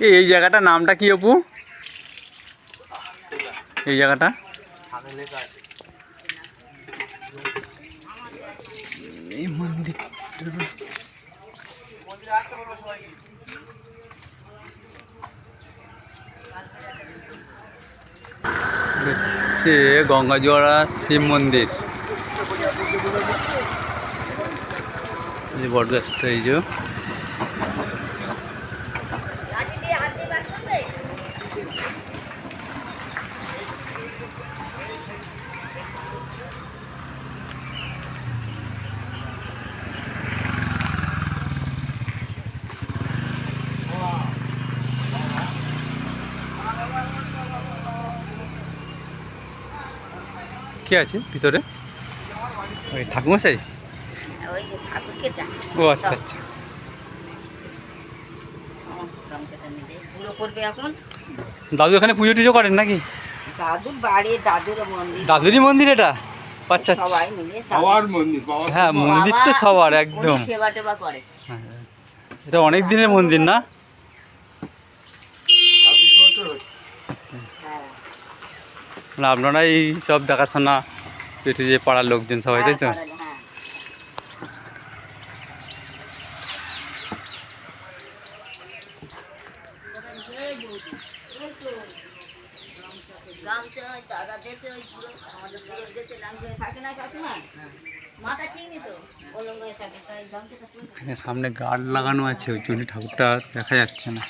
এই জায়গাটার নামটা কি অপু? এই জায়গাটা এই মন্দিরটা হচ্ছে গঙ্গাজোয়াড়া শিব মন্দির। এই বটগাছটা এই যে কে আছে ভিতরে? ওই ঠাকুমশাই? ও আচ্ছা আচ্ছা। দাদু এখানে পুজো টুজো করেন নাকি? দাদুরই মন্দির এটা? আচ্ছা আচ্ছা। হ্যাঁ মন্দির তো সবার একদম। এটা অনেক দিনের মন্দির না? আপনারা এই সব দেখাশোনা পেটে যে পাড়ার লোকজন সবাই, তাই তো? সামনে গার্ড লাগানো আছে, ওই জন্য ঠাকুরটা দেখা যাচ্ছে না।